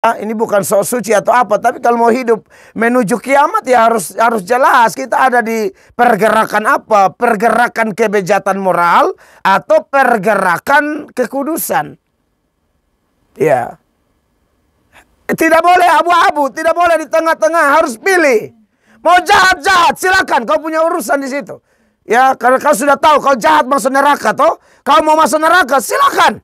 Ini bukan sok suci atau apa, tapi kalau mau hidup menuju kiamat ya harus jelas kita ada di pergerakan apa, pergerakan kebejatan moral atau pergerakan kekudusan. Ya. Tidak boleh abu-abu, tidak boleh di tengah-tengah, harus pilih. Mau jahat-jahat, silakan, kau punya urusan di situ. Ya, karena kau sudah tahu kau jahat masuk neraka toh, kau mau masuk neraka, silakan.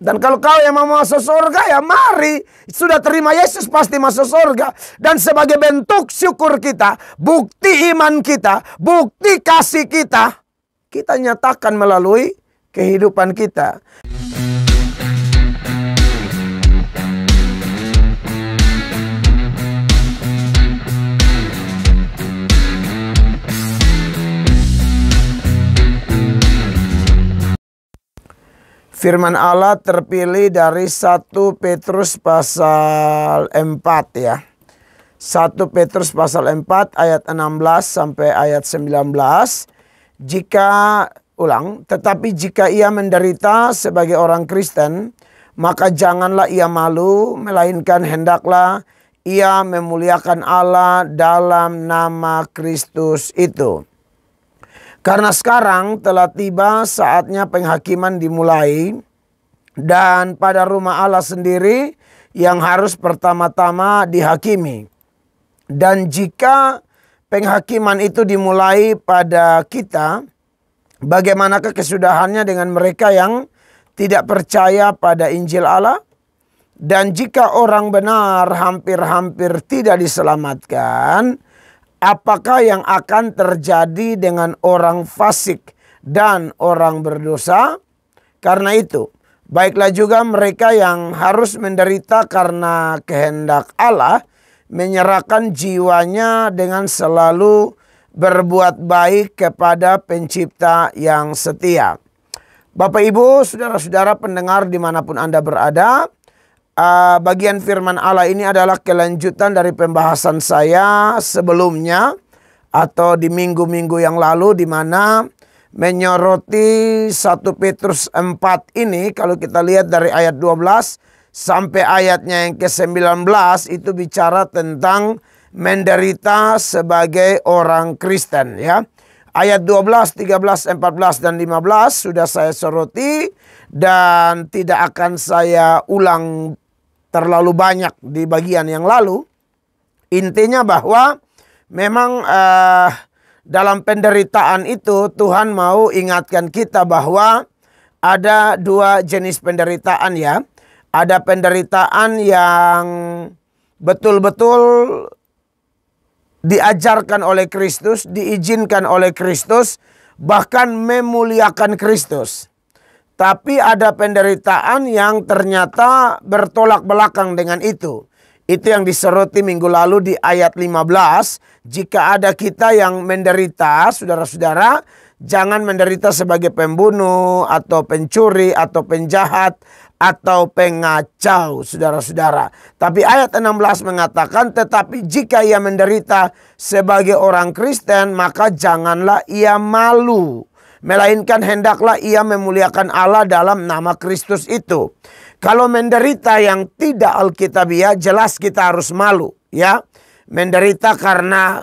Dan kalau kau yang mau masuk surga, ya mari. Sudah terima Yesus pasti masuk surga. Dan sebagai bentuk syukur kita, bukti iman kita, bukti kasih kita, kita nyatakan melalui kehidupan kita. Firman Allah terpilih dari 1 Petrus pasal 4 ya. 1 Petrus pasal 4 ayat 16 sampai ayat 19. Tetapi jika ia menderita sebagai orang Kristen, maka janganlah ia malu, melainkan hendaklah ia memuliakan Allah dalam nama Kristus itu. Karena sekarang telah tiba saatnya penghakiman dimulai, dan pada rumah Allah sendiri yang harus pertama-tama dihakimi. Dan jika penghakiman itu dimulai pada kita, bagaimanakah kesudahannya dengan mereka yang tidak percaya pada Injil Allah? Dan jika orang benar hampir-hampir tidak diselamatkan, apakah yang akan terjadi dengan orang fasik dan orang berdosa? Karena itu, baiklah juga mereka yang harus menderita karena kehendak Allah, menyerahkan jiwanya dengan selalu berbuat baik kepada Pencipta yang setia. Bapak Ibu, saudara-saudara pendengar dimanapun Anda berada, bagian firman Allah ini adalah kelanjutan dari pembahasan saya sebelumnya atau di minggu-minggu yang lalu, di mana menyoroti 1 Petrus 4 ini. Kalau kita lihat dari ayat 12 sampai ayatnya yang ke-19 itu bicara tentang menderita sebagai orang Kristen ya. Ayat 12, 13, 14 dan 15 sudah saya soroti dan tidak akan saya ulang terlalu banyak di bagian yang lalu. Intinya bahwa memang dalam penderitaan itu Tuhan mau ingatkan kita bahwa ada dua jenis penderitaan ya. Ada penderitaan yang betul-betul diajarkan oleh Kristus, diizinkan oleh Kristus, bahkan memuliakan Kristus. Tapi ada penderitaan yang ternyata bertolak belakang dengan itu. Itu yang disoroti minggu lalu di ayat 15. Jika ada kita yang menderita, saudara-saudara, jangan menderita sebagai pembunuh atau pencuri atau penjahat atau pengacau, saudara-saudara. Tapi ayat 16 mengatakan, tetapi jika ia menderita sebagai orang Kristen, maka janganlah ia malu, melainkan hendaklah ia memuliakan Allah dalam nama Kristus itu. Kalau menderita yang tidak alkitabiah, jelas kita harus malu ya. Menderita karena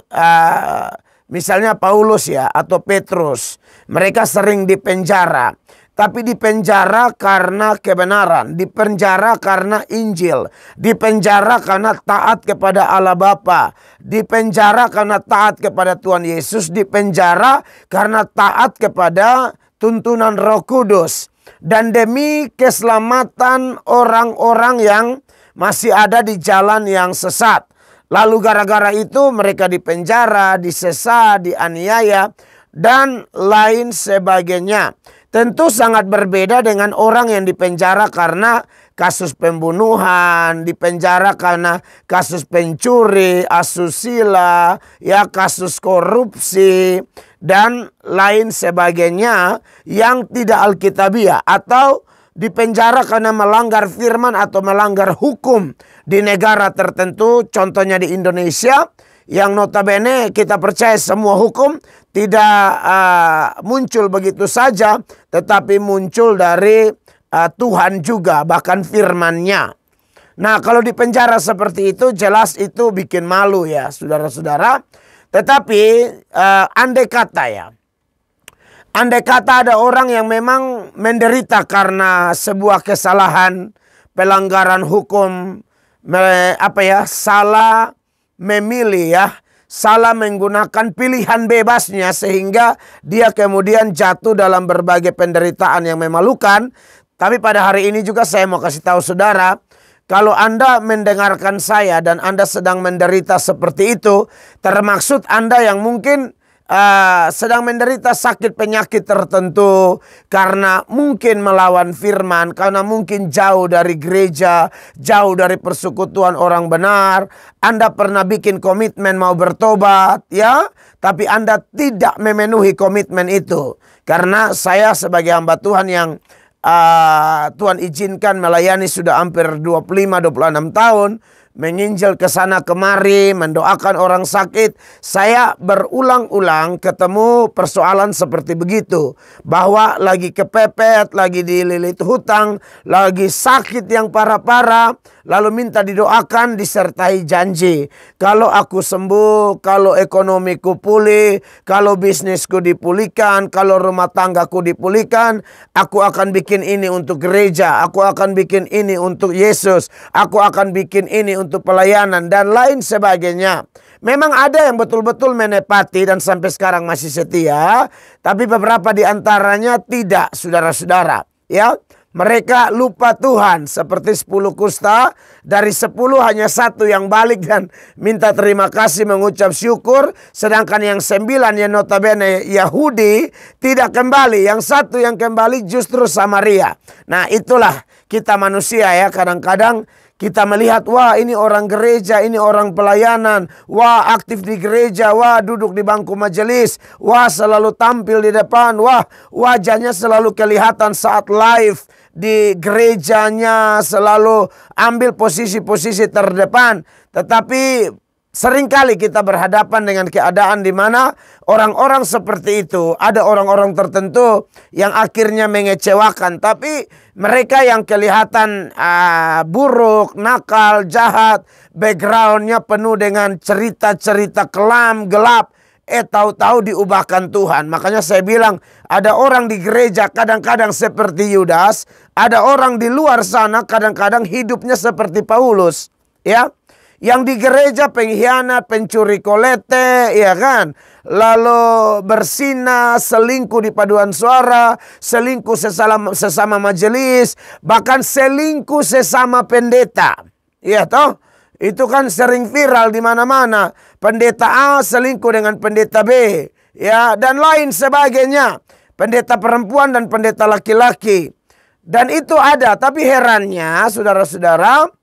misalnya Paulus ya atau Petrus, mereka sering dipenjara. Tapi dipenjara karena kebenaran, dipenjara karena Injil, dipenjara karena taat kepada Allah Bapa, dipenjara karena taat kepada Tuhan Yesus, dipenjara karena taat kepada tuntunan Roh Kudus. Dan demi keselamatan orang-orang yang masih ada di jalan yang sesat. Lalu gara-gara itu mereka dipenjara, disesa, dianiaya, dan lain sebagainya. Tentu sangat berbeda dengan orang yang dipenjara karena kasus pembunuhan, dipenjara karena kasus pencuri, asusila, ya kasus korupsi, dan lain sebagainya yang tidak alkitabiah. Atau dipenjara karena melanggar firman atau melanggar hukum di negara tertentu, contohnya di Indonesia, yang notabene kita percaya semua hukum tidak muncul begitu saja, tetapi muncul dari Tuhan juga, bahkan firman-Nya. Nah, kalau di penjara seperti itu jelas itu bikin malu ya saudara-saudara. Tetapi andai kata ada orang yang memang menderita karena sebuah kesalahan, pelanggaran hukum, salah memilih ya, salah menggunakan pilihan bebasnya sehingga dia kemudian jatuh dalam berbagai penderitaan yang memalukan. Tapi pada hari ini juga saya mau kasih tahu saudara, kalau Anda mendengarkan saya dan Anda sedang menderita seperti itu, termaksud Anda yang mungkin sedang menderita sakit penyakit tertentu karena mungkin melawan firman, karena mungkin jauh dari gereja, jauh dari persekutuan orang benar. Anda pernah bikin komitmen mau bertobat ya, tapi Anda tidak memenuhi komitmen itu. Karena saya sebagai hamba Tuhan yang Tuhan izinkan melayani sudah hampir 25-26 tahun, menginjil ke sana kemari, mendoakan orang sakit. Saya berulang-ulang ketemu persoalan seperti begitu. Bahwa lagi kepepet, lagi dililit hutang, lagi sakit yang parah-parah. Lalu minta didoakan disertai janji. Kalau aku sembuh, kalau ekonomiku pulih, kalau bisnisku dipulihkan, kalau rumah tanggaku dipulihkan, aku akan bikin ini untuk gereja, aku akan bikin ini untuk Yesus, aku akan bikin ini untuk pelayanan dan lain sebagainya. Memang ada yang betul-betul menepati dan sampai sekarang masih setia, tapi beberapa di antaranya tidak, saudara-saudara. Ya, mereka lupa Tuhan seperti 10 kusta. Dari 10 hanya 1 yang balik dan minta terima kasih mengucap syukur. Sedangkan yang 9 yang notabene Yahudi tidak kembali. Yang 1 yang kembali justru Samaria. Nah, itulah kita manusia ya, kadang-kadang kita melihat, wah ini orang gereja, ini orang pelayanan, wah aktif di gereja, wah duduk di bangku majelis, wah selalu tampil di depan, wah wajahnya selalu kelihatan saat live di gerejanya, selalu ambil posisi-posisi terdepan. Tetapi seringkali kita berhadapan dengan keadaan di mana orang-orang seperti itu, ada orang-orang tertentu yang akhirnya mengecewakan. Tapi mereka yang kelihatan buruk, nakal, jahat, backgroundnya penuh dengan cerita-cerita kelam, gelap, tahu-tahu diubahkan Tuhan. Makanya saya bilang ada orang di gereja kadang-kadang seperti Yudas, ada orang di luar sana kadang-kadang hidupnya seperti Paulus, ya. Yang di gereja pengkhianat, pencuri kolete, ya kan? Lalu berzina, selingkuh di paduan suara, selingkuh sesama majelis, bahkan selingkuh sesama pendeta. Ya toh? Itu kan sering viral di mana-mana. Pendeta A selingkuh dengan pendeta B, ya, dan lain sebagainya. Pendeta perempuan dan pendeta laki-laki. Dan itu ada, tapi herannya saudara-saudara,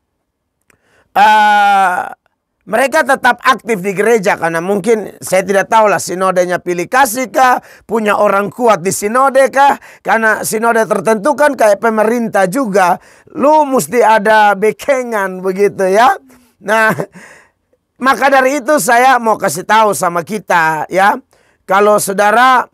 mereka tetap aktif di gereja karena mungkin saya tidak tahu lah sinodenya pilih kasih kah, punya orang kuat di sinode kah, karena sinode tertentu kan kayak pemerintah juga, lu mesti ada bekengan begitu ya. Nah, maka dari itu saya mau kasih tahu sama kita ya, kalau saudara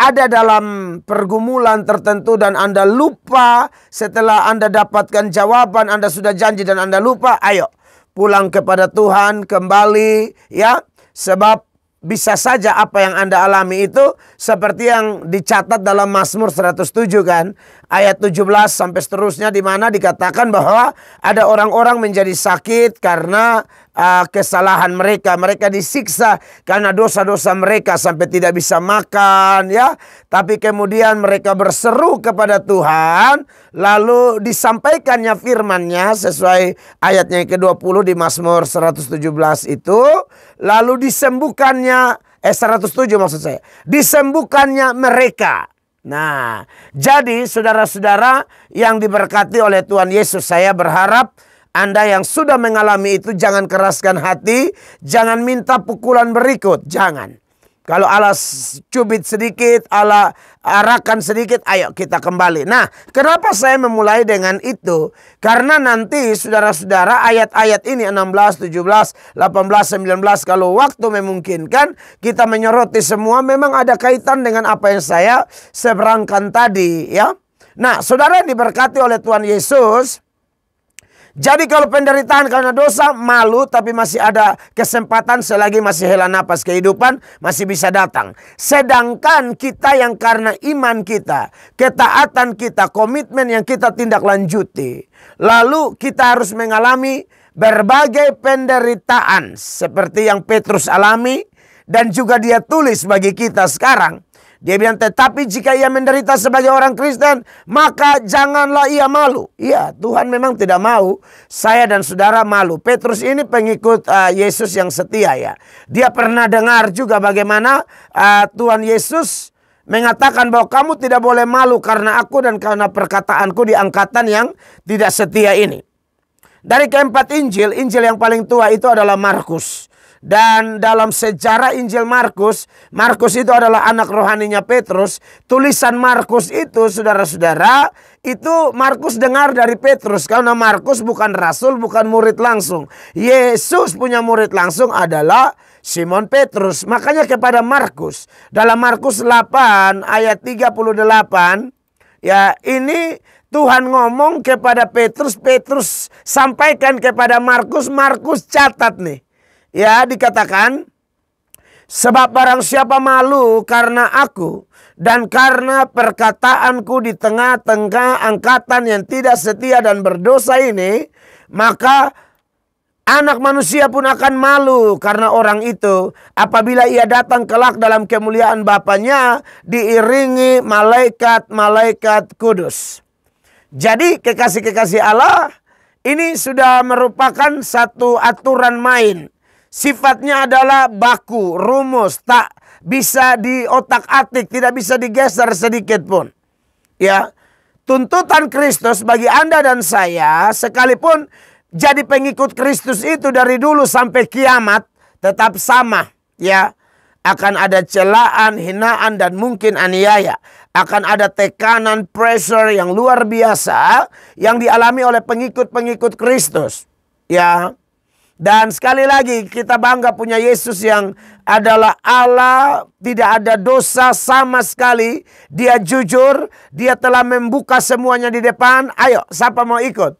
ada dalam pergumulan tertentu dan Anda lupa, setelah Anda dapatkan jawaban, Anda sudah janji dan Anda lupa, ayo pulang kepada Tuhan kembali ya, sebab bisa saja apa yang Anda alami itu seperti yang dicatat dalam Mazmur 107 kan, ayat 17 sampai seterusnya, di mana dikatakan bahwa ada orang-orang menjadi sakit karena kesalahan mereka. Mereka disiksa karena dosa-dosa mereka sampai tidak bisa makan ya. Tapi kemudian mereka berseru kepada Tuhan, lalu disampaikannya firman-Nya sesuai ayatnya yang ke-20 di Mazmur 117 itu, lalu disembuhkannya 107 maksud saya, disembuhkannya mereka. Nah, jadi saudara-saudara yang diberkati oleh Tuhan Yesus, saya berharap Anda yang sudah mengalami itu jangan keraskan hati, jangan minta pukulan berikut, jangan. Kalau Allah cubit sedikit, Allah arahkan sedikit, ayo kita kembali. Nah, kenapa saya memulai dengan itu? Karena nanti saudara-saudara ayat-ayat ini 16, 17, 18, 19 kalau waktu memungkinkan kita menyoroti semua, memang ada kaitan dengan apa yang saya seberangkan tadi ya. Nah, saudara yang diberkati oleh Tuhan Yesus, Jadi kalau penderitaan karena dosa, malu, tapi masih ada kesempatan selagi masih hela napas kehidupan, masih bisa datang. Sedangkan kita yang karena iman kita, ketaatan kita, komitmen yang kita tindak lanjuti, lalu kita harus mengalami berbagai penderitaan seperti yang Petrus alami, dan juga dia tulis bagi kita sekarang. Dia bilang, tetapi jika ia menderita sebagai orang Kristen, maka janganlah ia malu. Iya, Tuhan memang tidak mau saya dan saudara malu. Petrus ini pengikut Yesus yang setia ya. Dia pernah dengar juga bagaimana Tuhan Yesus mengatakan bahwa kamu tidak boleh malu karena aku dan karena perkataanku di angkatan yang tidak setia ini. Dari keempat Injil, Injil yang paling tua itu adalah Markus. Dan dalam sejarah Injil Markus, Markus itu adalah anak rohaninya Petrus. Tulisan Markus itu, saudara-saudara, itu Markus dengar dari Petrus. Karena Markus bukan rasul, bukan murid langsung. Yesus punya murid langsung adalah Simon Petrus. Makanya kepada Markus, dalam Markus 8 ayat 38, ya ini Tuhan ngomong kepada Petrus, Petrus sampaikan kepada Markus, Markus catat nih. Ya, dikatakan, sebab barang siapa malu karena aku dan karena perkataanku di tengah-tengah angkatan yang tidak setia dan berdosa ini, maka anak manusia pun akan malu karena orang itu apabila ia datang kelak dalam kemuliaan Bapanya diiringi malaikat-malaikat kudus. Jadi kekasih-kekasih Allah ini sudah merupakan satu aturan main. Sifatnya adalah baku, rumus, tak bisa diotak-atik, tidak bisa digeser sedikit pun. Ya, tuntutan Kristus bagi Anda dan saya, sekalipun jadi pengikut Kristus itu dari dulu sampai kiamat, tetap sama. Ya, akan ada celaan, hinaan, dan mungkin aniaya. Akan ada tekanan, pressure yang luar biasa yang dialami oleh pengikut-pengikut Kristus. Ya. Dan sekali lagi kita bangga punya Yesus yang adalah Allah, tidak ada dosa sama sekali. Dia jujur, dia telah membuka semuanya di depan. Ayo, siapa mau ikut?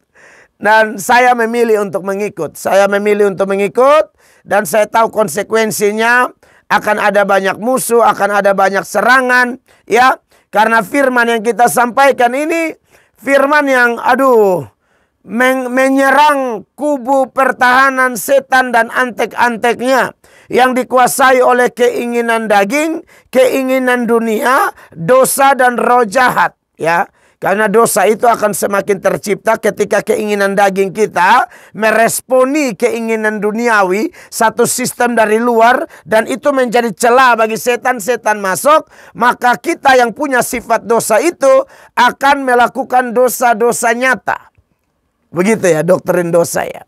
Dan saya memilih untuk mengikut. Saya memilih untuk mengikut dan saya tahu konsekuensinya akan ada banyak musuh, akan ada banyak serangan. Ya, karena firman yang kita sampaikan ini firman yang menyerang kubu pertahanan setan dan antek-anteknya yang dikuasai oleh keinginan daging, keinginan dunia, dosa dan roh jahat. Ya, karena dosa itu akan semakin tercipta ketika keinginan daging kita meresponi keinginan duniawi, satu sistem dari luar, dan itu menjadi celah bagi setan-setan masuk. Maka kita yang punya sifat dosa itu akan melakukan dosa-dosa nyata. Begitu ya doktrin dosa ya.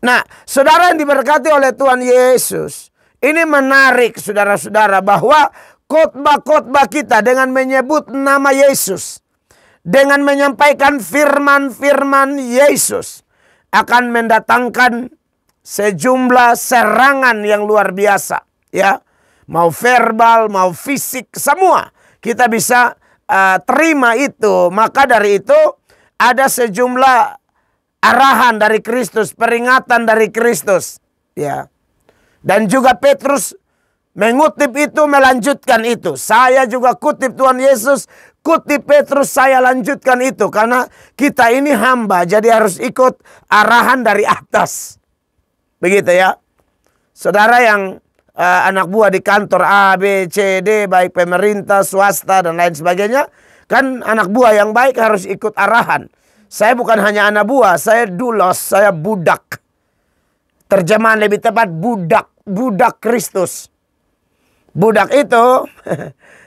Nah, saudara yang diberkati oleh Tuhan Yesus, ini menarik saudara-saudara bahwa khotbah-khotbah kita dengan menyebut nama Yesus, dengan menyampaikan firman-firman Yesus, akan mendatangkan sejumlah serangan yang luar biasa. Ya, mau verbal, mau fisik, semua kita bisa terima itu. Maka dari itu ada sejumlah arahan dari Kristus, peringatan dari Kristus, ya. Dan juga Petrus mengutip itu, melanjutkan itu. Saya juga kutip Tuhan Yesus, kutip Petrus, saya lanjutkan itu. Karena kita ini hamba, jadi harus ikut arahan dari atas. Begitu ya. Saudara yang anak buah di kantor A, B, C, D, baik pemerintah, swasta, dan lain sebagainya. Kan anak buah yang baik harus ikut arahan. Saya bukan hanya anak buah, saya dulos, saya budak. Terjemahan lebih tepat budak, budak Kristus. Budak itu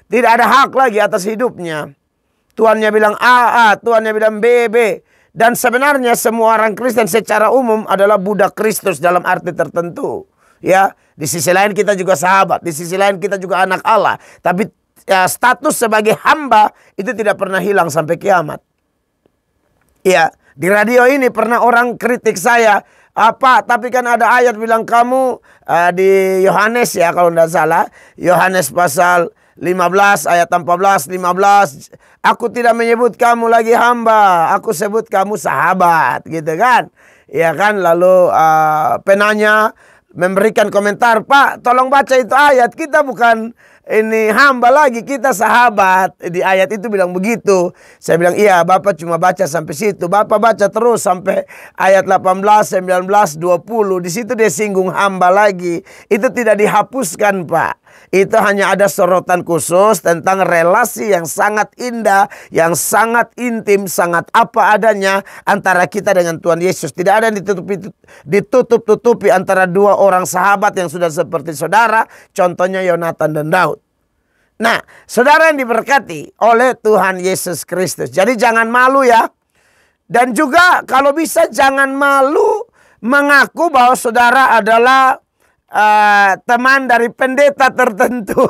tidak ada hak lagi atas hidupnya. Tuannya bilang A, tuannya bilang B, B. Dan sebenarnya semua orang Kristen secara umum adalah budak Kristus dalam arti tertentu. Ya, di sisi lain kita juga sahabat, di sisi lain kita juga anak Allah. Tapi ya, status sebagai hamba itu tidak pernah hilang sampai kiamat. Ya, di radio ini pernah orang kritik saya, tapi kan ada ayat bilang kamu di Yohanes ya kalau tidak salah, Yohanes pasal 15 ayat 14, 15, aku tidak menyebut kamu lagi hamba, aku sebut kamu sahabat, gitu kan. ya kan? Lalu penanya memberikan komentar, "Pak, tolong baca itu ayat, kita bukan ini hamba lagi, kita sahabat." Di ayat itu bilang begitu. Saya bilang, "Iya, Bapak cuma baca sampai situ." Bapak baca terus sampai ayat 18, 19, 20. Di situ dia singgung hamba lagi. Itu tidak dihapuskan, Pak. Itu hanya ada sorotan khusus tentang relasi yang sangat indah, yang sangat intim, sangat apa adanya antara kita dengan Tuhan Yesus. Tidak ada yang ditutup-tutupi antara dua orang sahabat yang sudah seperti saudara. Contohnya Yonatan dan Daud. Nah, saudara yang diberkati oleh Tuhan Yesus Kristus. Jadi jangan malu ya. Dan juga kalau bisa jangan malu mengaku bahwa saudara adalah teman dari pendeta tertentu.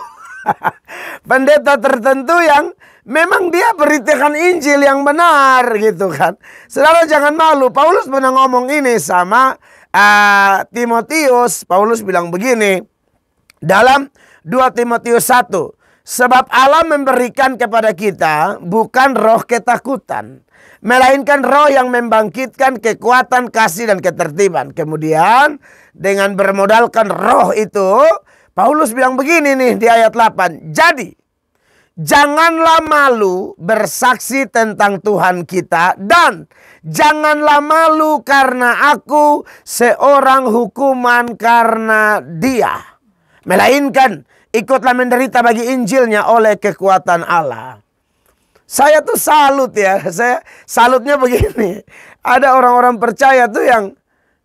Pendeta tertentu yang memang dia beritakan Injil yang benar gitu kan. Saudara jangan malu. Paulus pernah ngomong ini sama Timotius. Paulus bilang begini dalam 2 Timotius 1. Sebab Allah memberikan kepada kita bukan roh ketakutan, melainkan roh yang membangkitkan kekuatan, kasih, dan ketertiban. Kemudian dengan bermodalkan roh itu, Paulus bilang begini nih di ayat 8. Jadi, janganlah malu bersaksi tentang Tuhan kita, dan janganlah malu karena aku seorang hukuman karena Dia. Melainkan ikutlah menderita bagi Injilnya oleh kekuatan Allah. Saya tuh salut ya. Saya salutnya begini. Ada orang-orang percaya tuh yang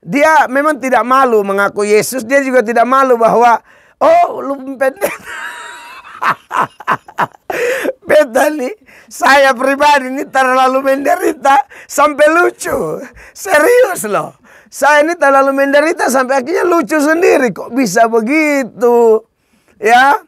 dia memang tidak malu mengaku Yesus. Dia juga tidak malu bahwa, "Oh, lu pendeta." Beta nih, saya pribadi ini terlalu menderita sampai lucu. Serius loh. Saya ini terlalu menderita sampai akhirnya lucu sendiri. Kok bisa begitu? Ya,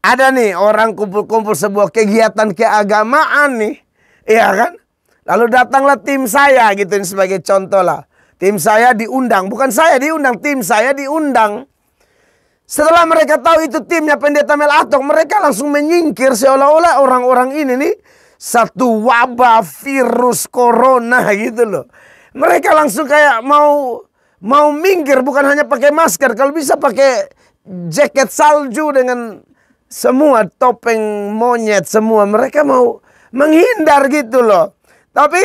ada nih orang kumpul-kumpul sebuah kegiatan keagamaan nih, iya kan? Lalu datanglah tim saya gitu sebagai contoh lah. Tim saya diundang, bukan saya diundang, tim saya diundang. Setelah mereka tahu itu timnya pendeta Mel Atok, mereka langsung menyingkir seolah-olah orang-orang ini nih satu wabah virus corona gitu loh. Mereka langsung kayak mau minggir, bukan hanya pakai masker, kalau bisa pakai jaket salju dengan semua topeng monyet semua. Mereka mau menghindar gitu loh. Tapi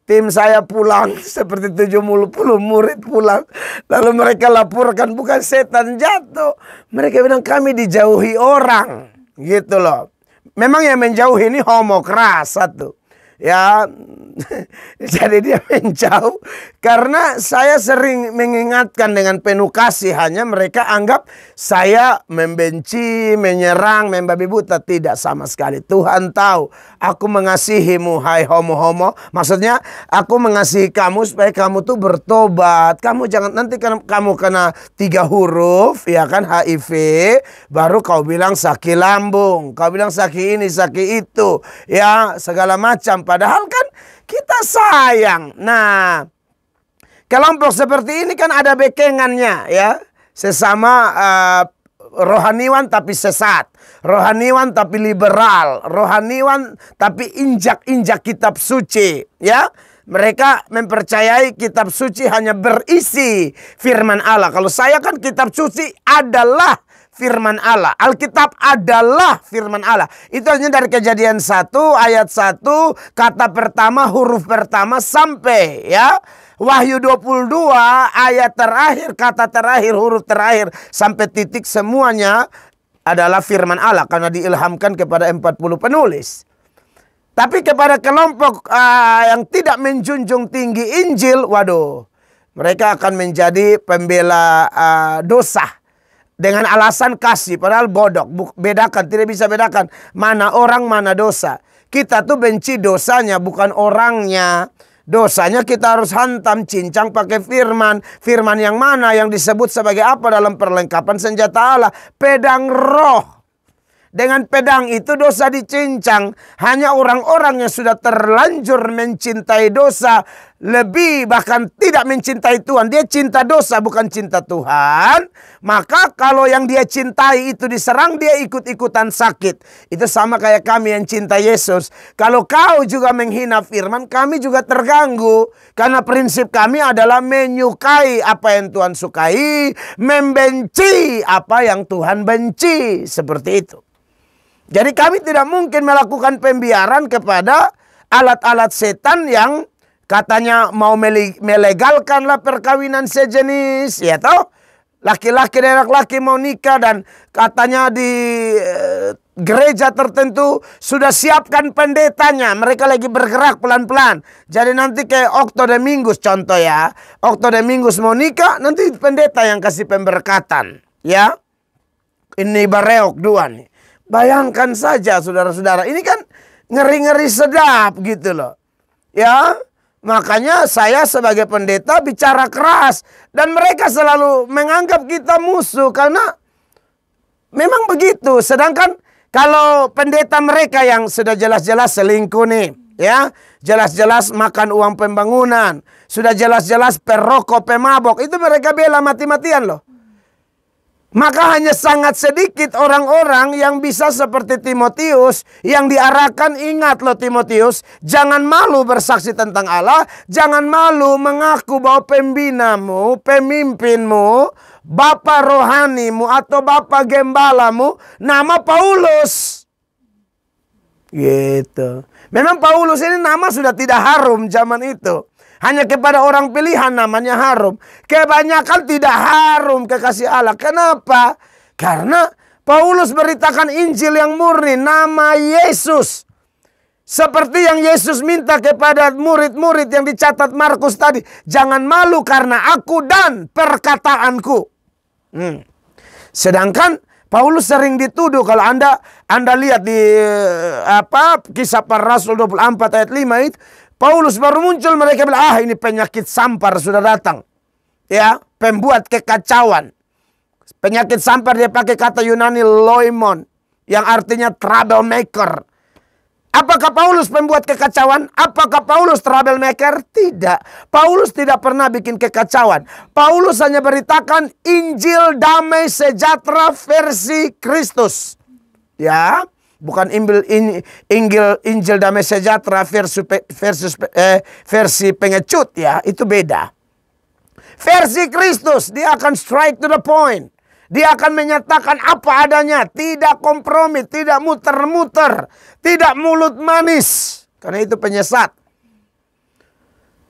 tim saya pulang seperti 70 murid pulang. Lalu mereka laporkan bukan setan jatuh. Mereka bilang kami dijauhi orang gitu loh. Memang yang menjauhi ini homo keras satu. Ya, jadi dia menjauh karena saya sering mengingatkan dengan penuh kasih. Hanya mereka anggap saya membenci, menyerang, membabi buta. Tidak sama sekali. Tuhan tahu aku mengasihimu, hai homo-homo. Maksudnya aku mengasihi kamu supaya kamu tuh bertobat. Kamu jangan nanti kamu kena 3 huruf, ya kan, HIV, baru kau bilang sakit lambung, kau bilang sakit ini, sakit itu, ya segala macam. Padahal kan kita sayang. Nah, kelompok seperti ini kan ada bekengannya ya. Sesama rohaniwan tapi sesat. Rohaniwan tapi liberal. Rohaniwan tapi injak-injak kitab suci. Ya, mereka mempercayai kitab suci hanya berisi firman Allah. Kalau saya kan kitab suci adalah firman Allah. Alkitab adalah firman Allah. Itu hanya dari Kejadian 1 ayat 1 kata pertama, huruf pertama sampai ya Wahyu 22 ayat terakhir, kata terakhir, huruf terakhir sampai titik, semuanya adalah firman Allah karena diilhamkan kepada 40 penulis. Tapi kepada kelompok yang tidak menjunjung tinggi Injil, waduh, mereka akan menjadi pembela dosa. Dengan alasan kasih, padahal bodoh. Bedakan, tidak bisa bedakan mana orang, mana dosa. Kita tuh benci dosanya, bukan orangnya. Dosanya kita harus hantam, cincang pakai firman. Firman yang mana, yang disebut sebagai apa dalam perlengkapan senjata Allah? Pedang roh. Dengan pedang itu dosa dicincang. Hanya orang-orang yang sudah terlanjur mencintai dosa lebih bahkan tidak mencintai Tuhan, dia cinta dosa bukan cinta Tuhan, maka kalau yang dia cintai itu diserang, dia ikut-ikutan sakit. Itu sama kayak kami yang cinta Yesus. Kalau kau juga menghina firman, kami juga terganggu. Karena prinsip kami adalah menyukai apa yang Tuhan sukai, membenci apa yang Tuhan benci. Seperti itu. Jadi kami tidak mungkin melakukan pembiaran kepada alat-alat setan yang katanya mau melegalkanlah perkawinan sejenis, ya toh? Laki-laki dan laki-laki mau nikah dan katanya di gereja tertentu sudah siapkan pendetanya. Mereka lagi bergerak pelan-pelan. Jadi nanti kayak Okto de Minggus contoh ya. Okto de Minggus mau nikah, nanti pendeta yang kasih pemberkatan. Ya, ini bareok dua nih. Bayangkan saja saudara-saudara, ini kan ngeri-ngeri sedap gitu loh. Ya, makanya saya sebagai pendeta bicara keras. Dan mereka selalu menganggap kita musuh karena memang begitu. Sedangkan kalau pendeta mereka yang sudah jelas-jelas selingkuh nih. Ya, jelas-jelas makan uang pembangunan. Sudah jelas-jelas perokok, pemabok. Itu mereka bela mati-matian loh. Maka hanya sangat sedikit orang-orang yang bisa seperti Timotius yang diarahkan, ingat loh Timotius, jangan malu bersaksi tentang Allah, jangan malu mengaku bahwa pembinamu, pemimpinmu, bapak rohanimu atau bapak gembalamu nama Paulus. Gitu. Memang Paulus ini nama sudah tidak harum zaman itu. Hanya kepada orang pilihan namanya harum. Kebanyakan tidak harum kekasih Allah. Kenapa? Karena Paulus beritakan Injil yang murni. Nama Yesus. Seperti yang Yesus minta kepada murid-murid yang dicatat Markus tadi. Jangan malu karena aku dan perkataanku. Sedangkan Paulus sering dituduh. Kalau Anda lihat di Kisah Para Rasul 24 ayat 5 itu. Paulus baru muncul, mereka bilang, ini penyakit sampar sudah datang. Ya, pembuat kekacauan. Penyakit sampar dia pakai kata Yunani loimon, yang artinya troublemaker. Apakah Paulus pembuat kekacauan? Apakah Paulus troublemaker? Tidak. Paulus tidak pernah bikin kekacauan. Paulus hanya beritakan Injil damai sejahtera versi Kristus. Ya. Bukan Injil damai sejahtera versi pengecut ya. Itu beda. Versi Kristus dia akan straight to the point. Dia akan menyatakan apa adanya. Tidak kompromi, tidak muter-muter. Tidak mulut manis. Karena itu penyesat.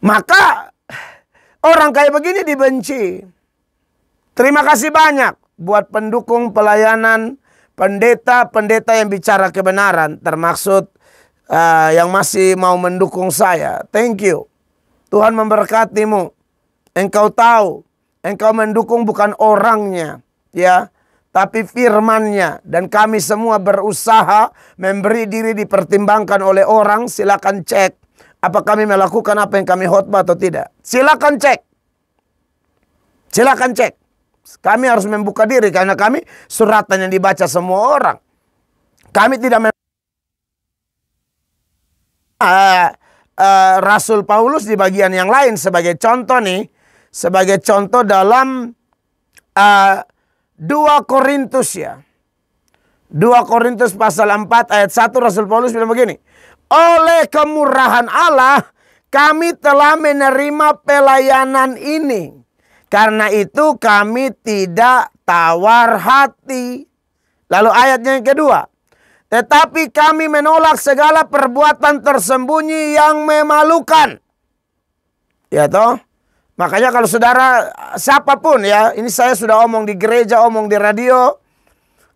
Maka orang kayak begini dibenci. Terima kasih banyak buat pendukung pelayanan pendeta-pendeta yang bicara kebenaran, termaksud yang masih mau mendukung saya. Thank you. Tuhan memberkatimu. Engkau tahu, engkau mendukung bukan orangnya, ya, tapi firmannya. Dan kami semua berusaha memberi diri dipertimbangkan oleh orang. Silakan cek apa kami melakukan apa yang kami khotbah atau tidak. Silakan cek. Silakan cek. Kami harus membuka diri karena kami suratan yang dibaca semua orang. Kami tidak Rasul Paulus di bagian yang lain sebagai contoh nih, sebagai contoh dalam 2 Korintus ya. 2 Korintus pasal 4 ayat 1 Rasul Paulus bilang begini. Oleh kemurahan Allah kami telah menerima pelayanan ini. Karena itu kami tidak tawar hati. Lalu ayatnya yang kedua. Tetapi kami menolak segala perbuatan tersembunyi yang memalukan. Ya toh. Makanya kalau saudara siapapun ya. Ini saya sudah omong di gereja, omong di radio.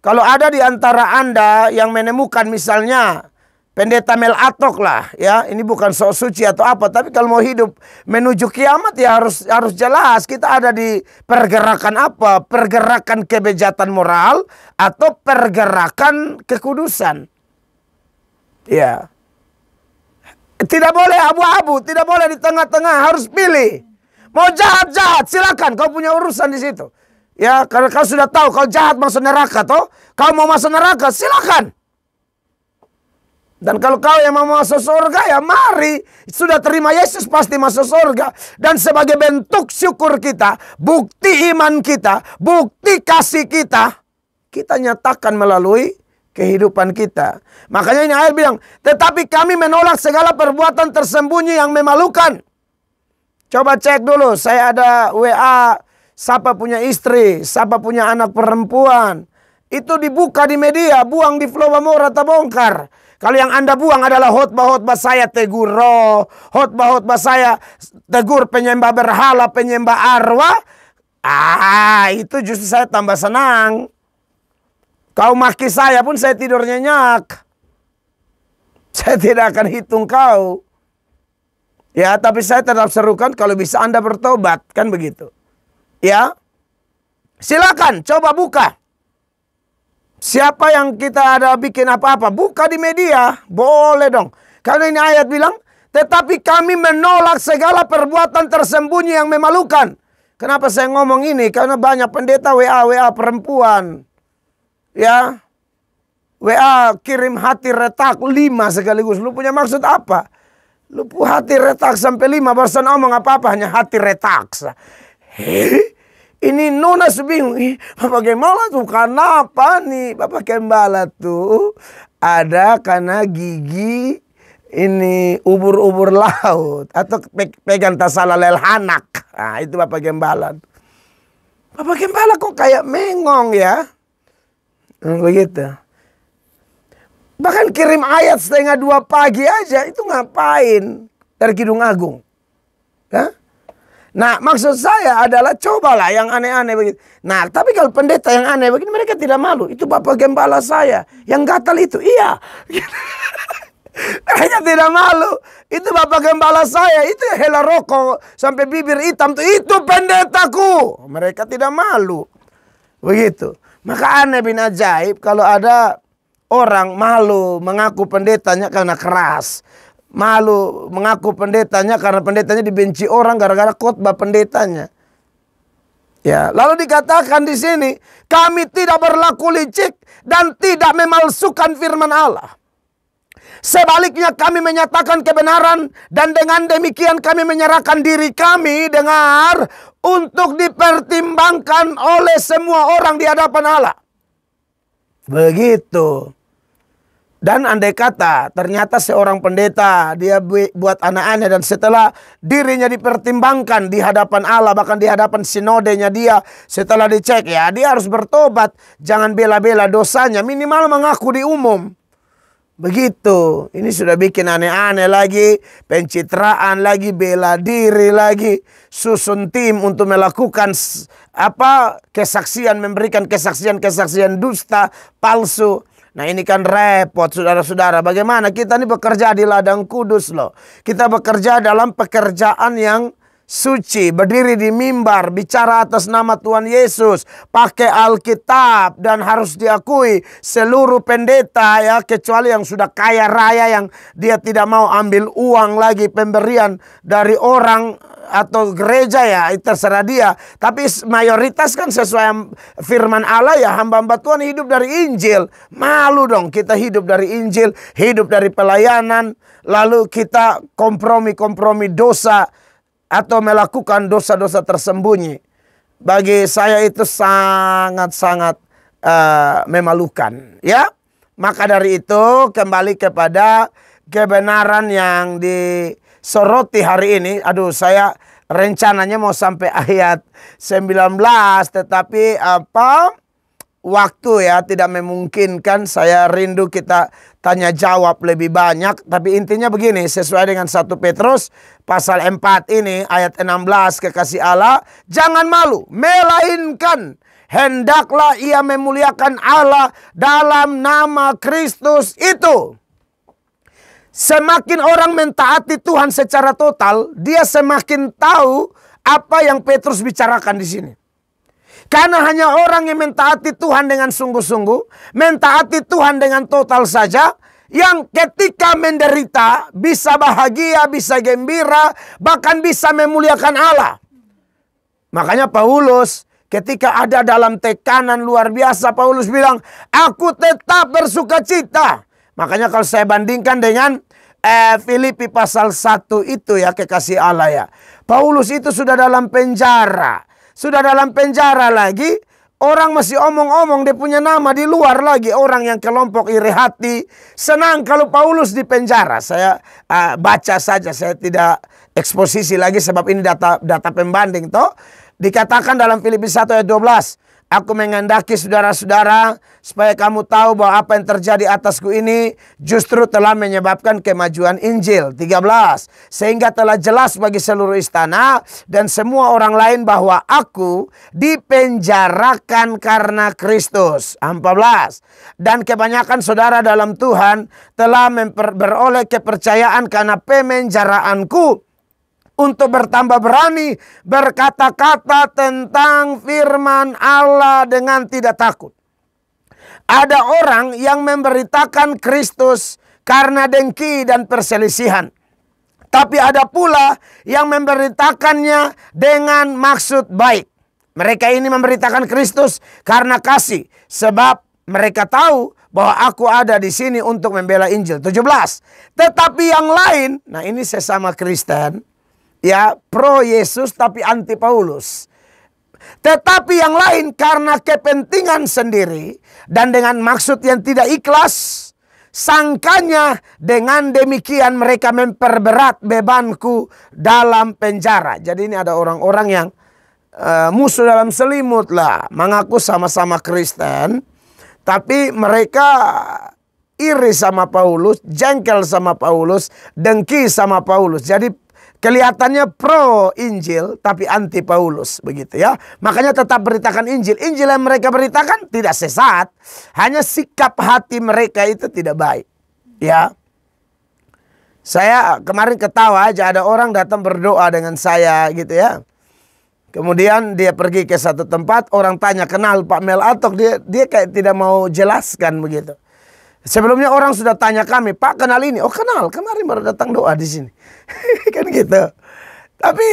Kalau ada di antara Anda yang menemukan misalnya pendeta Mel Atok lah ya, ini bukan sok suci atau apa, tapi kalau mau hidup menuju kiamat ya harus jelas kita ada di pergerakan apa, pergerakan kebejatan moral atau pergerakan kekudusan. Ya. Tidak boleh abu-abu, tidak boleh di tengah-tengah, harus pilih. Mau jahat-jahat silakan, kau punya urusan di situ. Ya, karena kau sudah tahu kau jahat masuk neraka toh, kau mau masuk neraka silakan. Dan kalau kau yang mau masuk surga, ya mari. Sudah terima Yesus pasti masuk surga. Dan sebagai bentuk syukur kita, bukti iman kita, bukti kasih kita, kita nyatakan melalui kehidupan kita. Makanya ini ayat bilang, tetapi kami menolak segala perbuatan tersembunyi yang memalukan. Coba cek dulu, saya ada WA, siapa punya istri, siapa punya anak perempuan. Itu dibuka di media, buang di Flow Bamora atau bongkar. Kalau yang Anda buang adalah khotbah-khotbah saya tegur roh, khotbah-khotbah saya tegur penyembah berhala, penyembah arwah. Itu justru saya tambah senang. Kau maki saya pun saya tidur nyenyak. Saya tidak akan hitung kau. Ya, tapi saya tetap serukan kalau bisa Anda bertobat, kan begitu. Ya. Silakan coba buka. Siapa yang kita ada bikin apa-apa, buka di media, boleh dong. Karena ini ayat bilang, tetapi kami menolak segala perbuatan tersembunyi yang memalukan. Kenapa saya ngomong ini? Karena banyak pendeta WA perempuan. Ya, WA kirim hati retak 5 sekaligus. Lu punya maksud apa? Lu hati retak sampai 5, barusan ngomong apa-apa hanya hati retak. Ini Nona sebingung, Bapak Gembala tuh kenapa nih? Bapak Gembala tuh ada karena gigi ini ubur-ubur laut. Atau pegang tasala lel hanak. Nah, itu Bapak Gembala. Bapak Gembala kok kayak mengong ya? Begitu. Bahkan kirim ayat 1:30 pagi aja, itu ngapain? Dari Kidung Agung. Hah? Nah, maksud saya adalah cobalah yang aneh-aneh begitu. Nah, tapi kalau pendeta yang aneh begini, mereka tidak malu. Itu Bapak Gembala saya. Yang gatal itu, iya. Mereka tidak malu. Itu Bapak Gembala saya. Itu yang hela rokok sampai bibir hitam. Itu pendetaku. Mereka tidak malu. Begitu. Maka aneh bin ajaib kalau ada orang malu mengaku pendetanya karena keras. Malu mengaku pendetanya karena pendetanya dibenci orang gara-gara khotbah pendetanya. Ya, lalu dikatakan di sini, kami tidak berlaku licik dan tidak memalsukan firman Allah. Sebaliknya kami menyatakan kebenaran dan dengan demikian kami menyerahkan diri kami dengar untuk dipertimbangkan oleh semua orang di hadapan Allah. Begitu. Dan andai kata ternyata seorang pendeta dia buat aneh-aneh dan setelah dirinya dipertimbangkan di hadapan Allah, bahkan di hadapan sinodenya dia, setelah dicek ya dia harus bertobat. Jangan bela-bela dosanya, minimal mengaku di umum. Begitu. Ini sudah bikin aneh-aneh lagi, pencitraan lagi, bela diri lagi, susun tim untuk melakukan kesaksian, memberikan kesaksian dusta, palsu. Nah, ini kan repot saudara-saudara. Bagaimana kita ini bekerja di ladang kudus loh. Kita bekerja dalam pekerjaan yang suci. Berdiri di mimbar, bicara atas nama Tuhan Yesus. Pakai Alkitab dan harus diakui seluruh pendeta ya. Kecuali yang sudah kaya raya yang dia tidak mau ambil uang lagi pemberian dari orang atau gereja ya, itu terserah dia. Tapi mayoritas kan sesuai firman Allah ya, hamba-hamba Tuhan hidup dari Injil. Malu dong kita hidup dari Injil, hidup dari pelayanan, lalu kita kompromi dosa atau melakukan dosa-dosa tersembunyi. Bagi saya itu sangat-sangat memalukan ya. Maka dari itu kembali kepada kebenaran yang disoroti hari ini. Aduh, saya rencananya mau sampai ayat 19, tetapi waktu ya tidak memungkinkan. Saya rindu kita tanya jawab lebih banyak. Tapi intinya begini, sesuai dengan 1 Petrus pasal 4 ini ayat 16, kekasih Allah, jangan malu, melainkan hendaklah ia memuliakan Allah dalam nama Kristus itu. Semakin orang mentaati Tuhan secara total, dia semakin tahu apa yang Petrus bicarakan di sini. Karena hanya orang yang mentaati Tuhan dengan sungguh-sungguh, mentaati Tuhan dengan total saja, yang ketika menderita bisa bahagia, bisa gembira, bahkan bisa memuliakan Allah. Makanya Paulus ketika ada dalam tekanan luar biasa, Paulus bilang, aku tetap bersuka cita. Makanya kalau saya bandingkan dengan Filipi pasal 1 itu ya, kekasih Allah ya. Paulus itu sudah dalam penjara. Sudah dalam penjara lagi. Orang masih omong-omong dia punya nama di luar lagi. Orang yang kelompok iri hati. Senang kalau Paulus di penjara. Saya baca saja. Saya tidak eksposisi lagi sebab ini data pembanding toh. Dikatakan dalam Filipi 1 ayat 12. Aku menghendaki saudara-saudara supaya kamu tahu bahwa apa yang terjadi atasku ini justru telah menyebabkan kemajuan Injil. 13. Sehingga telah jelas bagi seluruh istana dan semua orang lain bahwa aku dipenjarakan karena Kristus. 14. Dan kebanyakan saudara dalam Tuhan telah beroleh kepercayaan karena pemenjaraanku, untuk bertambah berani berkata-kata tentang firman Allah dengan tidak takut. Ada orang yang memberitakan Kristus karena dengki dan perselisihan. Tapi ada pula yang memberitakannya dengan maksud baik. Mereka ini memberitakan Kristus karena kasih. Sebab mereka tahu bahwa aku ada di sini untuk membela Injil. 17. Tetapi yang lain, nah ini sesama Kristen. Ya, pro Yesus tapi anti Paulus. Tetapi yang lain karena kepentingan sendiri dan dengan maksud yang tidak ikhlas, sangkanya dengan demikian mereka memperberat bebanku dalam penjara. Jadi ini ada orang-orang yang musuh dalam selimut lah, mengaku sama-sama Kristen, tapi mereka iri sama Paulus, jengkel sama Paulus, dengki sama Paulus. Jadi kelihatannya pro Injil tapi anti Paulus, begitu ya. Makanya tetap beritakan Injil. Injil yang mereka beritakan tidak sesat, hanya sikap hati mereka itu tidak baik. Ya. Saya kemarin ketawa aja, ada orang datang berdoa dengan saya gitu ya. Kemudian dia pergi ke satu tempat, orang tanya kenal Pak Mel Atok, dia kayak tidak mau jelaskan begitu. Sebelumnya orang sudah tanya kami, Pak kenal ini? Oh kenal, kemarin baru datang doa di sini. Kan gitu. Tapi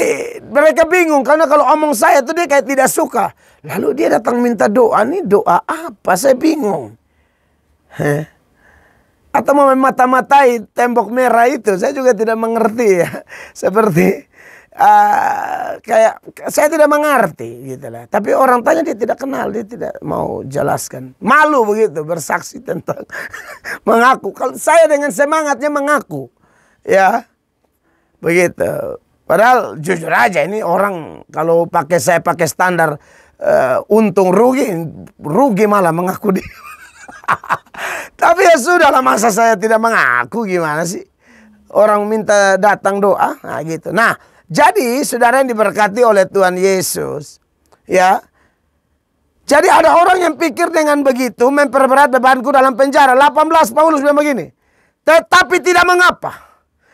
mereka bingung karena kalau omong saya tuh dia kayak tidak suka. Lalu dia datang minta doa, nih doa apa? Saya bingung. Atau mau memata-matai tembok merah itu, saya juga tidak mengerti ya. Seperti kayak saya tidak mengerti gitu lah. Tapi orang tanya dia tidak kenal, dia tidak mau jelaskan. Malu begitu bersaksi tentang mengaku. Kalau saya dengan semangatnya mengaku, ya begitu. Padahal jujur aja ini orang kalau saya pakai standar untung rugi malah mengaku dia. Tapi ya sudah lah, masa saya tidak mengaku, gimana sih? Orang minta datang doa, nah gitu. Nah, jadi saudara yang diberkati oleh Tuhan Yesus, ya. Jadi ada orang yang pikir dengan begitu memperberat bebanku dalam penjara. 18 Paulus bilang begini. Tetapi tidak mengapa.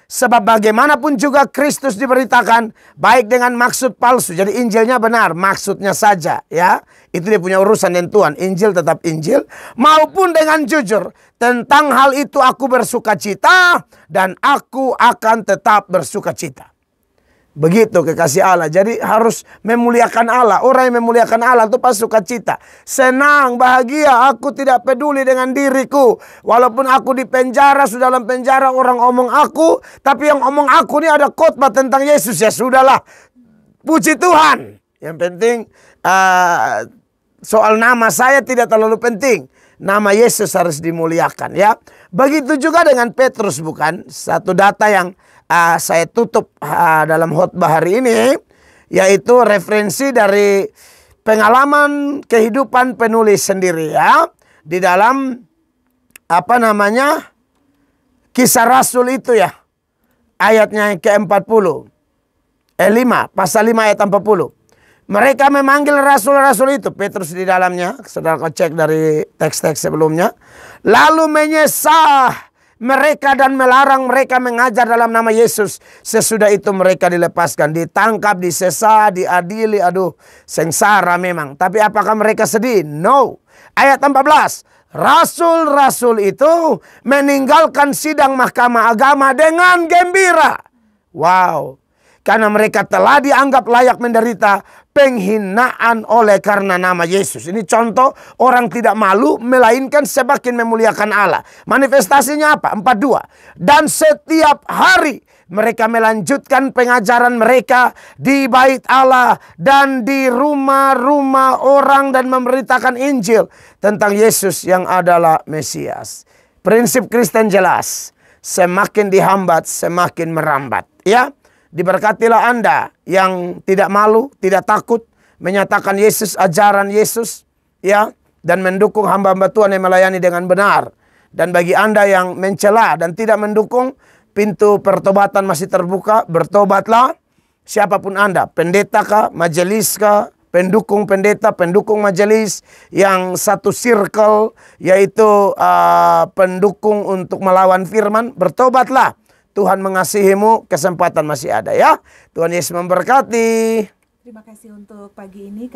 Sebab bagaimanapun juga Kristus diberitakan baik dengan maksud palsu. Jadi Injilnya benar, maksudnya saja, ya. Itu dia punya urusan dengan Tuhan. Injil tetap Injil. Maupun dengan jujur. Tentang hal itu aku bersuka cita dan aku akan tetap bersuka cita. Begitu kekasih Allah. Jadi harus memuliakan Allah. Orang yang memuliakan Allah itu pasti suka cita. Senang, bahagia. Aku tidak peduli dengan diriku. Walaupun aku di penjara, sudah dalam penjara orang omong aku. Tapi yang omong aku ini ada khotbah tentang Yesus. Ya sudahlah. Puji Tuhan. Yang penting soal nama saya tidak terlalu penting. Nama Yesus harus dimuliakan ya. Begitu juga dengan Petrus, bukan? Satu data yang saya tutup dalam khotbah hari ini, yaitu referensi dari pengalaman kehidupan penulis sendiri ya, di dalam Kisah Rasul itu ya, ayatnya ke-40, 5, pasal 5 ayat 40. Mereka memanggil rasul-rasul itu, Petrus di dalamnya, saudara cek dari teks-teks sebelumnya, lalu menyesah mereka dan melarang mereka mengajar dalam nama Yesus. Sesudah itu mereka dilepaskan, ditangkap, disesah, diadili. Aduh, sengsara memang. Tapi apakah mereka sedih? No. Ayat 14. Rasul-rasul itu meninggalkan sidang mahkamah agama dengan gembira. Wow. karena mereka telah dianggap layak menderita penghinaan oleh karena nama Yesus. Ini contoh orang tidak malu melainkan semakin memuliakan Allah. Manifestasinya apa? 42. Dan setiap hari mereka melanjutkan pengajaran mereka di bait Allah dan di rumah-rumah orang dan memberitakan Injil tentang Yesus yang adalah Mesias. Prinsip Kristen jelas, semakin dihambat semakin merambat. Ya, diberkatilah Anda yang tidak malu, tidak takut menyatakan Yesus, ajaran Yesus, ya, dan mendukung hamba-hamba Tuhan yang melayani dengan benar. Dan bagi Anda yang mencela dan tidak mendukung, pintu pertobatan masih terbuka. Bertobatlah, siapapun Anda, pendeta kah, majelis kah, pendukung pendeta, pendukung majelis, yang satu circle, yaitu pendukung untuk melawan firman, bertobatlah. Tuhan mengasihimu, kesempatan masih ada ya. Tuhan Yesus memberkati. Terima kasih untuk pagi ini.